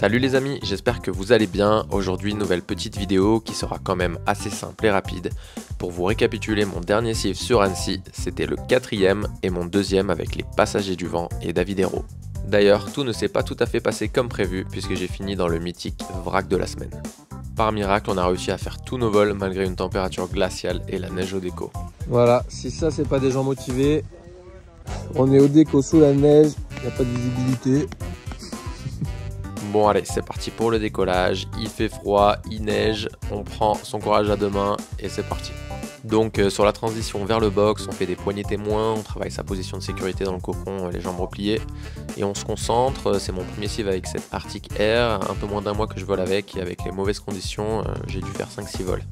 Salut les amis, j'espère que vous allez bien. Aujourd'hui, nouvelle petite vidéo qui sera quand même assez simple et rapide. Pour vous récapituler mon dernier CIF sur Annecy, c'était le 4e et mon 2e avec les Passagers du Vent et David Hérault. D'ailleurs, tout ne s'est pas tout à fait passé comme prévu puisque j'ai fini dans le mythique vrac de la semaine. Par miracle, on a réussi à faire tous nos vols malgré une température glaciale et la neige au déco. Voilà, si ça c'est pas des gens motivés, on est au déco sous la neige, il n'y a pas de visibilité. Bon allez, c'est parti pour le décollage, il fait froid, il neige, on prend son courage à deux mains et c'est parti. Donc sur la transition vers le box, on fait des poignées témoins, on travaille sa position de sécurité dans le cocon, les jambes repliées et on se concentre. C'est mon premier CIF avec cette Arctic Air, un peu moins d'un mois que je vole avec et avec les mauvaises conditions, j'ai dû faire 5-6 vols.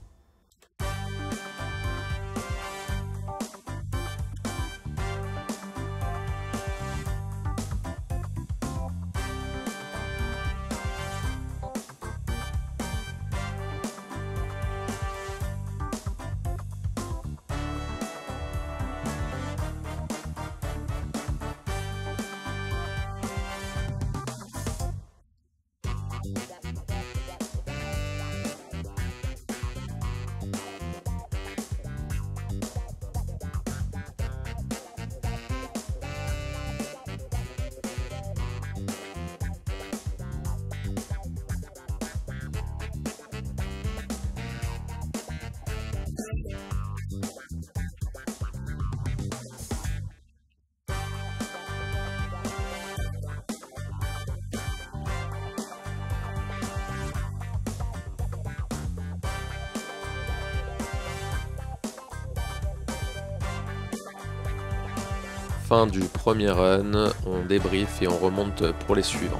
Fin du premier run, on débrief et on remonte pour les suivants.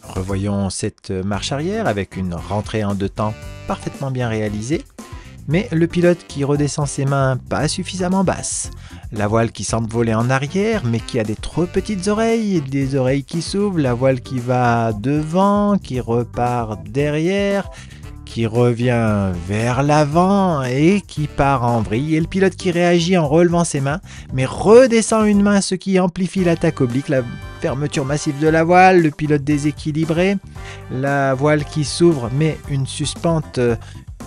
Revoyons cette marche arrière avec une rentrée en 2 temps parfaitement bien réalisée, mais le pilote qui redescend ses mains pas suffisamment basses, la voile qui semble voler en arrière mais qui a des trop petites oreilles, des oreilles qui s'ouvrent, la voile qui va devant, qui repart derrière, qui revient vers l'avant et qui part en vrille, et le pilote qui réagit en relevant ses mains mais redescend une main, ce qui amplifie l'attaque oblique, la fermeture massive de la voile, le pilote déséquilibré, la voile qui s'ouvre mais une suspente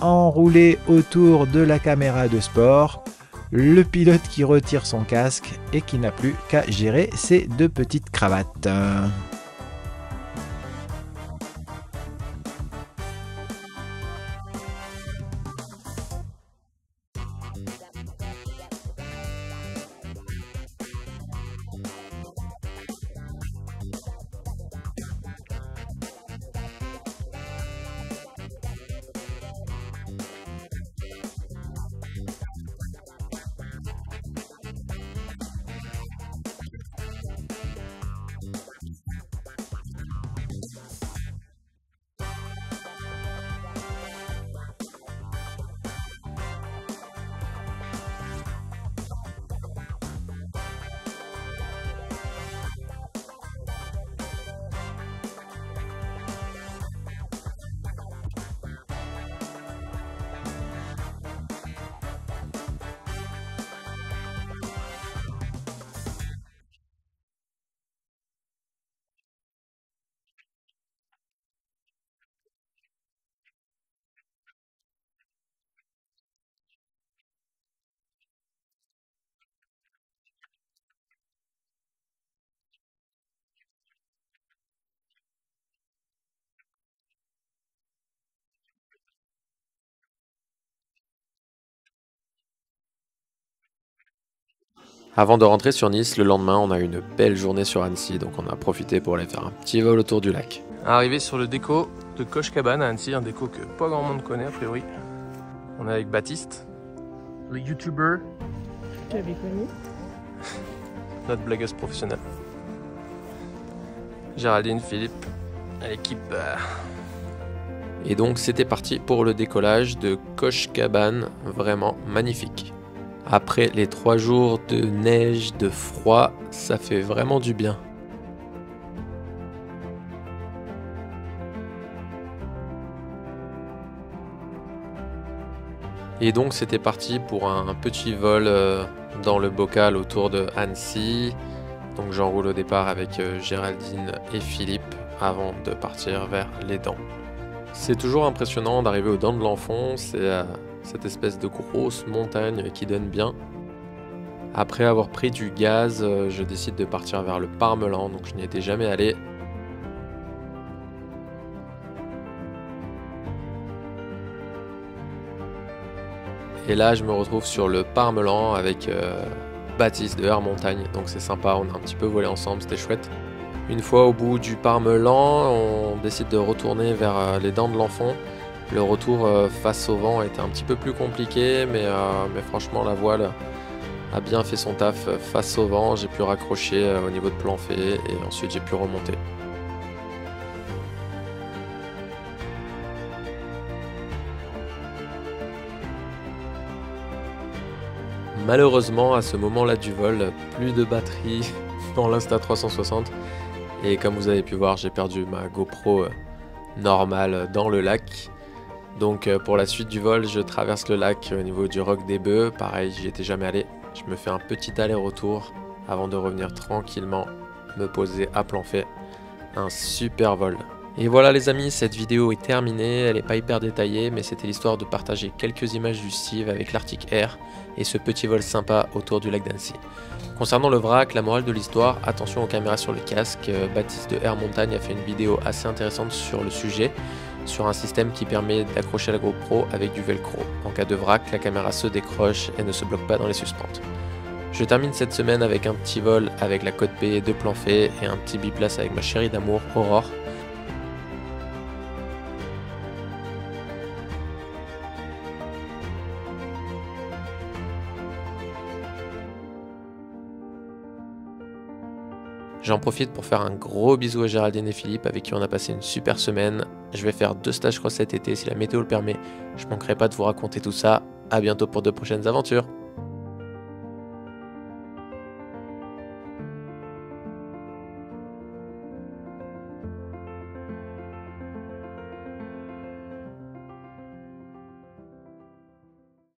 enroulée autour de la caméra de sport, le pilote qui retire son casque et qui n'a plus qu'à gérer ses deux petites cravates. Avant de rentrer sur Nice, le lendemain, on a eu une belle journée sur Annecy, donc on a profité pour aller faire un petit vol autour du lac. Arrivé sur le déco de Coche Cabane à Annecy, un déco que pas grand monde connaît a priori. On est avec Baptiste, le youtubeur, J'avais connu. notre blagueuse professionnelle. Géraldine, Philippe, à l'équipe. Et donc c'était parti pour le décollage de Coche Cabane, vraiment magnifique. Après les 3 jours de neige, de froid, ça fait vraiment du bien. Et donc c'était parti pour un petit vol dans le bocal autour de Annecy. Donc j'enroule au départ avec Géraldine et Philippe avant de partir vers les Dents. C'est toujours impressionnant d'arriver aux Dents de l'Enfant, c'est cette espèce de grosse montagne qui donne bien. Après avoir pris du gaz, je décide de partir vers le Parmelan, donc je n'y étais jamais allé. Et là, je me retrouve sur le Parmelan avec Baptiste de Air Montagne, donc c'est sympa, on a un petit peu volé ensemble, c'était chouette. Une fois au bout du Parmelan, on décide de retourner vers les Dents de l'Enfant. Le retour face au vent était un petit peu plus compliqué, mais franchement la voile a bien fait son taf face au vent. J'ai pu raccrocher au niveau de Planfait et ensuite j'ai pu remonter. Malheureusement, à ce moment-là du vol, plus de batterie dans l'Insta360. Et comme vous avez pu voir, j'ai perdu ma GoPro normale dans le lac. Donc pour la suite du vol, je traverse le lac au niveau du Roc des Bœufs. Pareil, j'y étais jamais allé. Je me fais un petit aller-retour avant de revenir tranquillement me poser à Planfait. Un super vol. Et voilà les amis, cette vidéo est terminée, elle n'est pas hyper détaillée, mais c'était l'histoire de partager quelques images du Steve avec l'Arctic Air et ce petit vol sympa autour du lac d'Annecy. Concernant le vrac, la morale de l'histoire, attention aux caméras sur le casque. Baptiste de Air Montagne a fait une vidéo assez intéressante sur le sujet, sur un système qui permet d'accrocher la GoPro avec du velcro. En cas de vrac, la caméra se décroche et ne se bloque pas dans les suspentes. Je termine cette semaine avec un petit vol avec la côte B de Planfait et un petit biplace avec ma chérie d'amour, Aurore. J'en profite pour faire un gros bisou à Géraldine et Philippe avec qui on a passé une super semaine. Je vais faire 2 stages cross cet été si la météo le permet. Je manquerai pas de vous raconter tout ça. A bientôt pour de prochaines aventures.